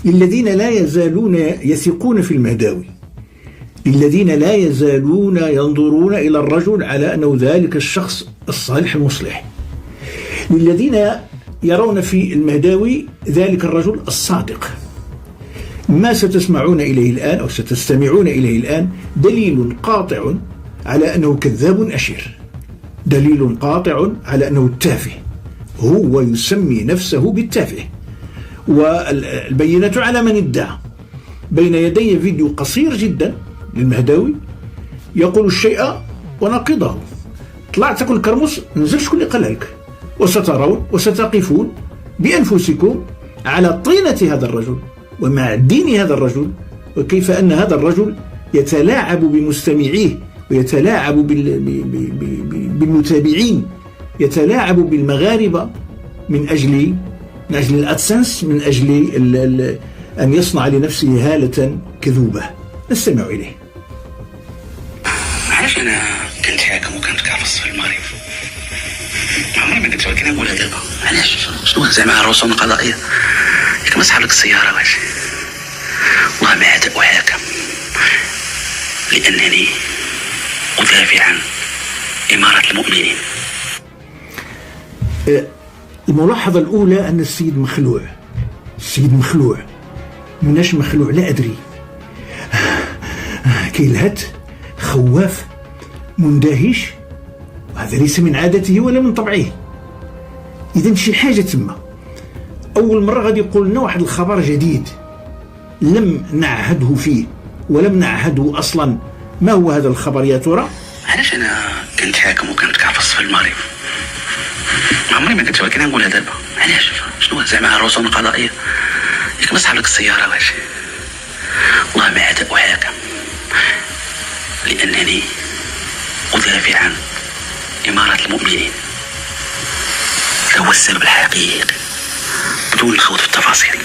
الذين لا يزالون يثقون في المهداوي، الذين لا يزالون ينظرون إلى الرجل على أنه ذلك الشخص الصالح المصلح، للذين يرون في المهداوي ذلك الرجل الصادق. ما ستسمعون إليه الآن أو ستستمعون إليه الآن دليل قاطع على أنه كذاب أشير، دليل قاطع على أنه التافه، هو يسمي نفسه بالتافه، والبينة على من ادعى. بين يدي فيديو قصير جدا للمهداوي يقول الشيء ونقضه. طلعت تاكل كرموس، نزل شكون اللي قالها لك، وسترون وستقفون بأنفسكم على طينة هذا الرجل ومعدين هذا الرجل، وكيف أن هذا الرجل يتلاعب بمستمعيه ويتلاعب بالمتابعين، يتلاعب بالمغاربة من أجل الأدسنس، من أجل أن يصنع لنفسه هالة كذوبة. نستمع إليه. عارف أنا كنت حاكم وكنت كافص في المغرب، عمري ما كنت ولكن نقولها دابا. علاش؟ شنو زعما الرسوم القضائية؟ ياك ما صحاب لك السيارة واش؟ والله ما عاد أحاكم لأنني أدافع عن إمارة المؤمنين. الملاحظة الأولى أن السيد مخلوع، السيد مخلوع، مناش مخلوع لا أدري، كيلهت خواف مندهش، وهذا ليس من عادته ولا من طبعه. إذن شي حاجة تما. أول مرة غادي يقول لنا واحد الخبر جديد لم نعهده فيه ولم نعهده أصلا. ما هو هذا الخبر يا ترى؟ علاش أنا كنت حاكم وكنت كافص في المغرب، عمري ما كنت ولكن نقولها دابا. علاش؟ شنو زعما الرسوم القضائية؟ ياك ما صحاب لك السيارة واش؟ والله ما عاد أحاكم لأنني أدافع عن إمارة المؤمنين. هذا هو السبب الحقيقي بدون الخوض في التفاصيل.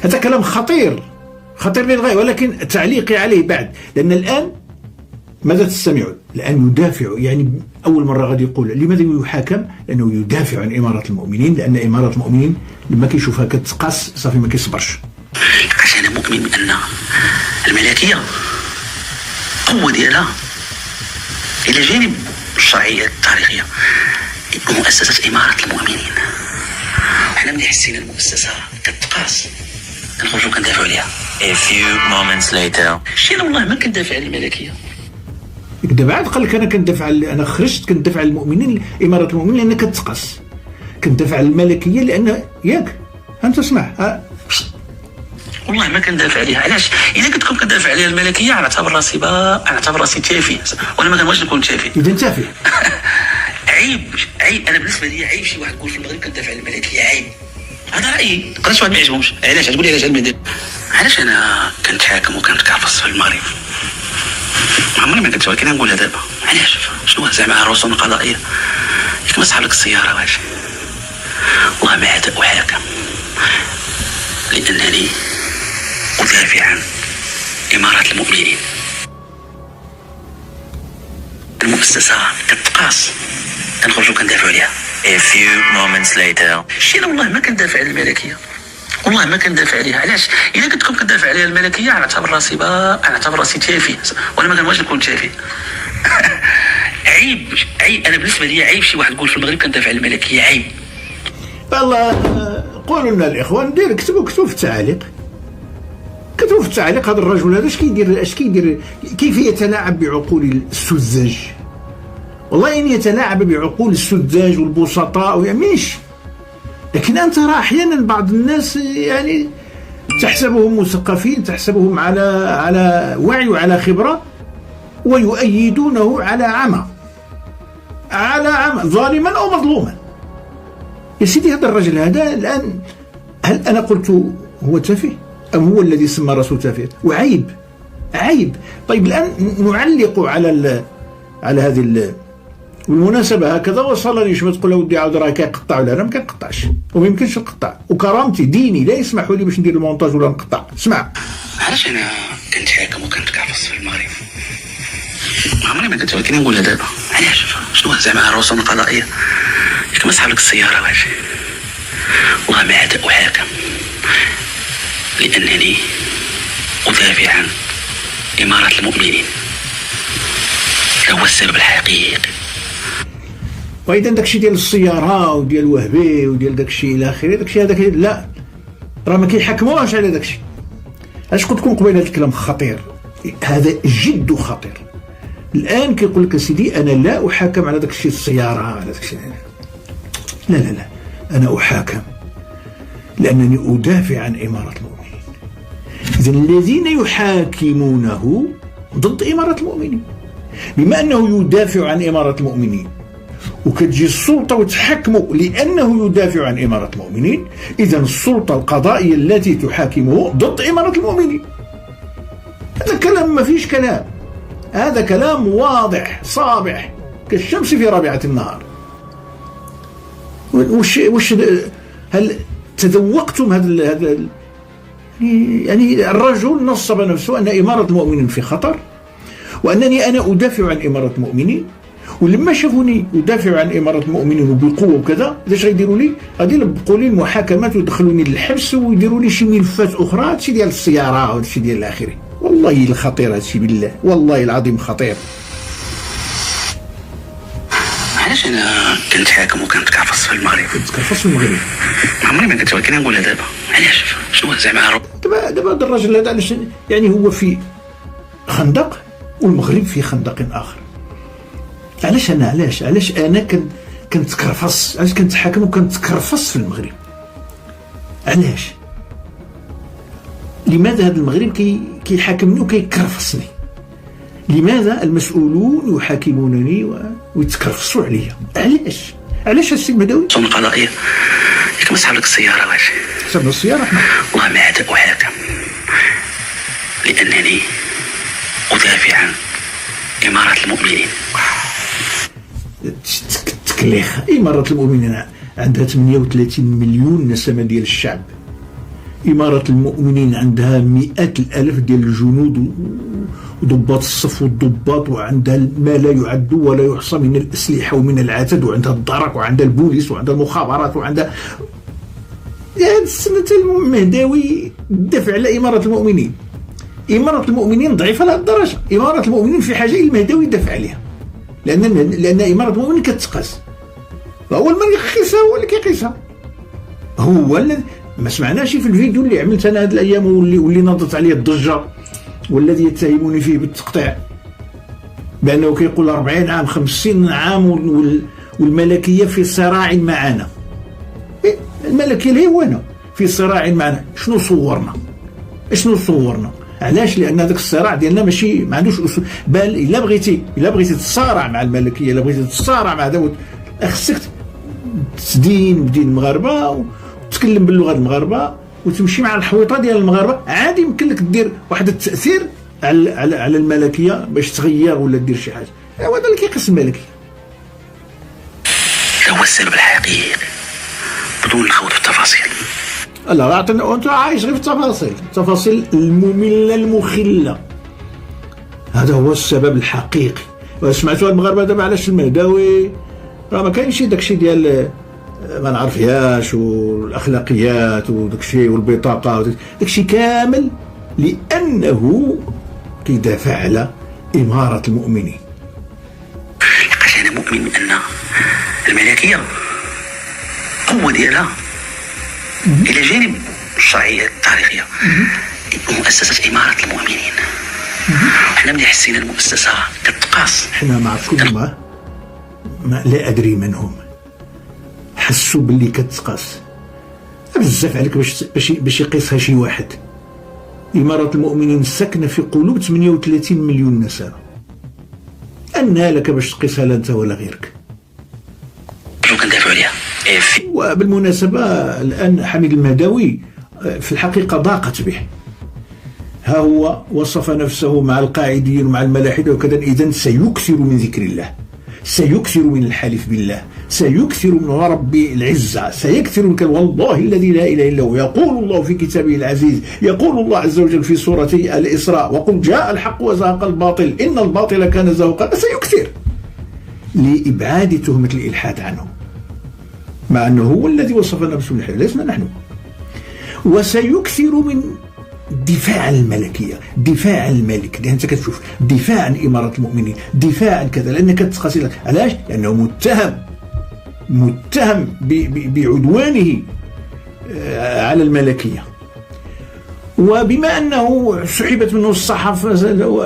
هذا كلام خطير، خطير للغاية، ولكن تعليقي عليه بعد، لأن الآن ماذا تستمعون؟ الآن يدافع، يعني أول مرة غادي يقول لماذا يحاكم؟ لأنه يدافع عن إمارة المؤمنين، لأن إمارة المؤمنين لما كيشوفها كتقاس صافي ما كيصبرش. لقاش أنا مؤمن بأن الملكية قوة ديالها إلى جانب الشرعية التاريخية مؤسسة إمارة المؤمنين. وحنا ملي حسينا المؤسسة كتقاس كنخرجوا كندافعوا عليها. A few moments later. شي أنا والله ما كندافع على الملكية. دابا عاد قال لك أنا كندافع، أنا خرجت كندافع على المؤمنين، إمارة المؤمنين لأنها كتقاس، كندافع على الملكية لأن ياك أنت اسمع. والله ما كندافع عليها. علاش؟ إذا كنت كندافع عليها الملكية نعتبر راسي نعتبر راسي تافه، وانا ما كنبغيش نكون تافه. إذا تافه. عيب أنا بالنسبة لي عيب شي واحد يقول في المغرب كندافع على الملكية، عيب. هذا رأيي، يقدر شي واحد ما يعجبهمش. علاش؟ تقول لي علاش المدير؟ علاش أنا كنت حاكم وكنت كافص في المغرب، عمري ما كنت ولكن نقولها دابا. علاش؟ شنو زعما الرسوم القضائية؟ ياك ما صحاب لك السيارة واش؟ والله ما عاد أحاكم لأنني أدافع عن إمارة المؤمنين. المؤسسة كتقاس كنخرجوا كندافعوا عليها. A few moments later. شي أنا والله ما كندافع على الملكية، والله ما كندافع عليها. علاش؟ إذا كنت كندافع عليها الملكية نعتبر راسي تافه، وانا ما كنبغيش نكون تافه. عيب أنا بالنسبة لي عيب شي واحد يقول في المغرب كندافع على الملكية، عيب. والله قولوا لنا الإخوان، كتبوا في التعاليق، كتبوا في التعليق هذا الرجل هذا اش كيدير كيف يتلاعب بعقول السذاج. والله إن يتلاعب بعقول السذاج والبسطاء ويميش. لكن أنت راه أحيانا بعض الناس يعني تحسبهم مثقفين، تحسبهم على وعي وعلى خبرة، ويؤيدونه على عمى ظالما أو مظلوما. يا سيدي هذا الرجل هذا الآن، هل أنا قلت هو تافه أم هو الذي سمى رسول تافه؟ وعيب عيب. طيب الآن نعلق على هذه بالمناسبة هكذا وصلني شبه تقول له ودي عاود راه كيقطع ولا انا ما كنقطعش وما يمكنش نقطع، وكرامتي ديني لا يسمح لي باش ندير المونتاج ولا نقطع. اسمع، علاش انا كنت حاكم وكنت كافص في المغرب، عمري ما كنت ولكن نقولها دابا. علاش؟ شنو زعما الرسوم القضائية؟ ياك ما صحاب لك السيارة واش؟ لأنني أدافع عن إمارة المؤمنين. هذا هو السبب الحقيقي. واذا داكشي ديال السياره وديال وهبي وديال داكشي الى اخره، داكشي هذاك لا، راه ما كيحكموهاش على داكشي. اش قلت لكم قبيله؟ هذا الكلام خطير، هذا جد خطير. الان كيقول لك اسيدي انا لا احاكم على داكشي السياره، على داكشي لا لا لا، انا احاكم لانني ادافع عن اماره المؤمنين. اذا الذين يحاكمونه ضد اماره المؤمنين، بما انه يدافع عن اماره المؤمنين وكتجي السلطة وتحكمه لأنه يدافع عن إمارة المؤمنين، إذن السلطة القضائية التي تحاكمه ضد إمارة المؤمنين. هذا كلام ما فيش كلام، هذا كلام واضح صابح كالشمس في رابعة النهار. وش هل تذوقتم هذا يعني الرجل نصب نفسه أن إمارة المؤمنين في خطر، وأنني أنا أدافع عن إمارة المؤمنين، ولما شافوني يدافع عن إمارة المؤمنين وبقوة وكذا، اش غيديروا لي؟ غادي يلبقوا لي المحاكمات ويدخلوني للحبس ويديروا لي شي ملفات أخرى، هادشي ديال السيارة وهادشي ديال الآخره. والله الخطير هادشي، بالله والله العظيم خطير. علاش أنا كنتحاكم وكنتكعفص في المغرب؟ كنتكعفص في المغرب؟ عمري ما كنت، ولكن نقولها دابا. علاش؟ شنو زعما؟ دابا هذا الراجل هذا علاش يعني هو في خندق والمغرب في خندق آخر؟ علاش انا كنتكرفص؟ علاش كنتحاكم وكنتكرفص في المغرب؟ علاش؟ لماذا هذا المغرب كيحاكمني وكيكرفصني؟ لماذا المسؤولون يحاكمونني ويتكرفصوا عليا؟ علاش السي المدوي؟ السلطة القضائية ياك مسحب لك السيارة واش؟ سحب السيارة احنا؟ والله ما عاد أحاكم لأنني أدافع عن إمارة المؤمنين. تكليخ. إمارة المؤمنين عندها 38 مليون نسمة ديال الشعب. إمارة المؤمنين عندها مئات الآلاف ديال الجنود وضباط الصف والضباط، وعندها ما لا يعد ولا يحصى من الأسلحة ومن العتاد، وعندها الدرك وعندها البوليس وعندها المخابرات وعندها هذه السنة المهداوي دافع على إمارة المؤمنين. إمارة المؤمنين ضعيفة لهذه الدرجة. إمارة المؤمنين في حاجة المهداوي يدافع عليها، لأن إمارة المؤمنين كتقاس. فأول من يقيسها هو اللي كيقيسها، هو اللي ما سمعناش في الفيديو اللي عملت أنا هذه الأيام واللي نضت عليه الضجة، والذي يتهموني فيه بالتقطيع بأنه كيقول 40 عام 50 عام والملكية في صراع معنا. الملكية الهوانة في صراع معنا. شنو صورنا؟ علاش؟ لان هذاك الصراع ديالنا ماشي ما عندوش اصول. بل الا بغيتي تتصارع مع الملكيه، الا بغيتي تتصارع مع هذا، خصك تدين بدين المغاربه وتتكلم باللغه المغاربه وتمشي مع الحويطه ديال المغاربه. عادي يمكن لك دير واحد التاثير على الملكيه باش تغير ولا دير شي حاجه. هذا اللي كيقيس الملكيه. هذا هو السبب الحقيقي بدون الخوض في التفاصيل. لا انت عايش غير في التفاصيل المملة المخلة. هذا هو السبب الحقيقي. وسمعتوا المغاربة دابا علاش المهداوي راه ما كاينش داكشي ديال ما نعرفياش والاخلاقيات وداكشي والبطاقة داكشي كامل، لأنه كيدافع على إمارة المؤمنين. لقاش أنا مؤمن بأن الملكية قوة ديالها إلى جانب الشرعية التاريخية مؤسسة إمارة المؤمنين. حنا ملي حسينا المؤسسة كتقاس، حنا ما عرفتش ما لا أدري من هم حسوا باللي كتقاس بزاف عليك باش يقيسها شي واحد. إمارة المؤمنين ساكنة في قلوب 38 مليون نسمة. أنها لك باش تقيسها لا أنت ولا غيرك. شو كندافعوا عليها؟ وبالمناسبة الآن حميد المهداوي في الحقيقة ضاقت به. ها هو وصف نفسه مع القاعدين ومع الملاحدة وكذا. إذن سيكثر من ذكر الله، سيكثر من الحلف بالله، سيكثر من رب العزة، سيكثر من والله الذي لا إله إلا هو. يقول الله في كتابه العزيز، يقول الله عز وجل في سورة الإسراء: وقل جاء الحق وزهق الباطل إن الباطل كان زهوقا. سيكثر لإبعاد تهمة الإلحاد عنه، مع أنه هو الذي وصف نفسه بالحلف، لسنا نحن. وسيكثر من دفاع عن الملكية، دفاع عن الملك، لأن أنت كتشوف دفاع عن إمارة المؤمنين، دفاع عن كذا، لأنك تقاسي علاش؟ لأنه متهم بعدوانه على الملكية. وبما أنه سحبت منه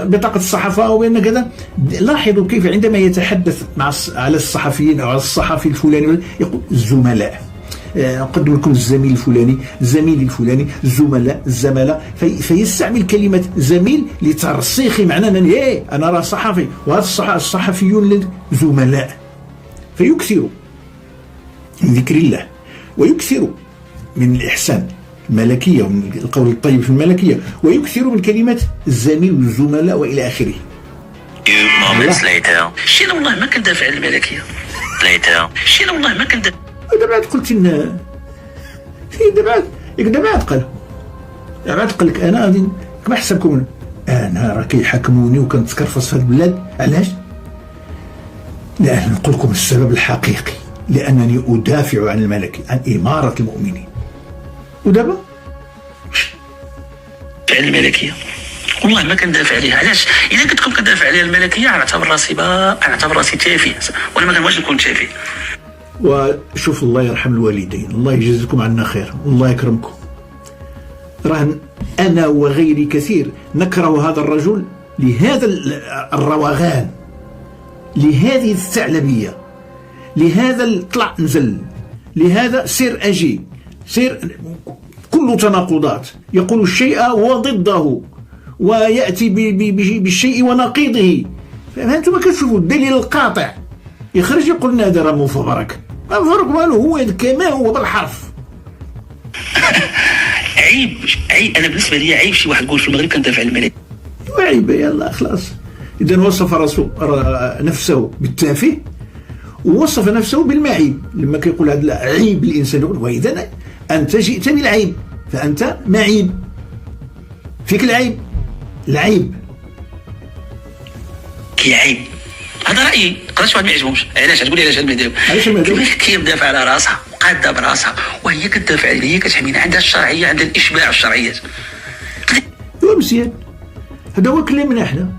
بطاقة الصحافة وبأن كذا، لاحظوا كيف عندما يتحدث على الصحفيين أو على الصحفي الفلاني يقول الزملاء، أقدم لكم الزميل الفلاني، زميلي الفلاني، الزملاء، فيستعمل كلمة زميل لترسيخ معنى أنني أنا راه صحفي، وهذا الصحفيون زملاء. فيكثر من ذكر الله ويكثر من الإحسان الملكية ومن القول الطيب في الملكية، ويكثر من كلمة الزميل والزملاء وإلى آخره. شينا والله ما كندافع عن الملكية، شينا والله ما كندافع. دابا قلت لنا دابا قال لك انا غادي كما حسبكم انا راه كيحاكموني وكنتكرفص في هذه البلاد. علاش؟ لأن نقول لكم السبب الحقيقي، لأنني أدافع عن الملكي، عن إمارة المؤمنين. ودابا عن الملكية والله ما كندافع عليها. علاش؟ إذا قلت لكم كندافع عليها الملكية نعتبر راسي تافه، وانا ما كنبغيش نكون تافه. وشوف الله يرحم الوالدين، الله يجزيكم عنا خير والله يكرمكم. راه أنا وغيري كثير نكره هذا الرجل لهذا الروغان، لهذه الثعلبية، لهذا الطلع نزل، لهذا سير أجي، سير كل تناقضات، يقول الشيء وضده ويأتي بالشيء ونقيضه. فأنتم كتشوفوا الدليل القاطع، يخرج يقول لنا هذا راه مفبرك، ما مفبرك مالو، هو كما هو بالحرف. عيب انا بالنسبه لي عيب شي واحد يقول في المغرب كندافع على الملك. عيب يلا خلاص. اذا وصف نفسه بالتافه ووصف نفسه بالمعيب. لما كيقول هذا عيب الانسان يقول واذا انت جئت بالعيب فانت معيب، فيك العيب كيعيب. هذا رايي، قدرش واحد ما يعجبهمش. علاش تقول لي علاش المهداوي؟ الملكيه مدافعه على راسها وقاده براسها، وهي كتدافع عليها، هي كتحمينا، عندها الشرعيه، عندها الاشباع الشرعيات. مزيان، هذا هو كلامنا احنا،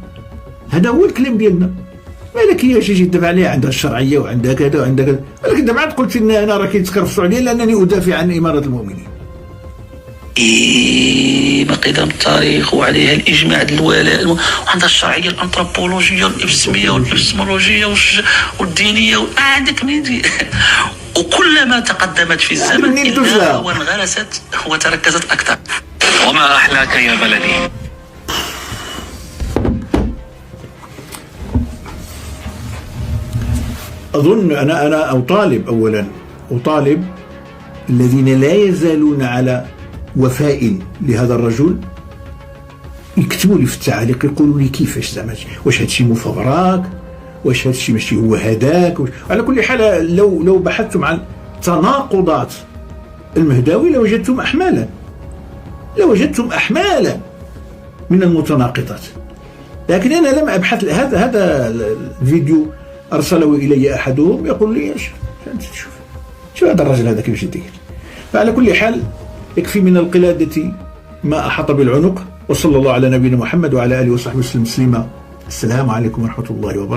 هذا هو الكلام ديالنا. الملكيه شي تدافع عليها، عندها الشرعيه وعندها كذا وعندها كذا، ولكن دابا عاد قلت ان انا راه كيتكرفسوا عليا لانني ادافع عن اماره المؤمنين. ما قدم التاريخ وعليها الاجماع الولاء، وعندها الشرعيه الانثروبولوجيه والابسميه والابسمولوجيه والدينيه عندك ميدي. وكلما تقدمت في الزمن إلا وانغرست وتركزت اكثر. وما احلاك يا بلدي. اظن انا اطالب الذين لا يزالون على وفاء لهذا الرجل يكتبوا لي في التعاليق، يقولوا لي كيفاش زعما، واش هادشي مفبرك، واش هادشي ماشي هو هذاك. على كل حال لو بحثتم عن تناقضات المهداوي لوجدتم احمالا من المتناقضات، لكن انا لم ابحث. هذا الفيديو ارسله الي احدهم يقول لي شوف هذا الرجل هذا كيفاش يدير. فعلى كل حال يكفي من القلادة ما أحاط بالعنق. وصلى الله على نبينا محمد وعلى آله وصحبه وسلم تسليما. السلام عليكم ورحمة الله وبركاته.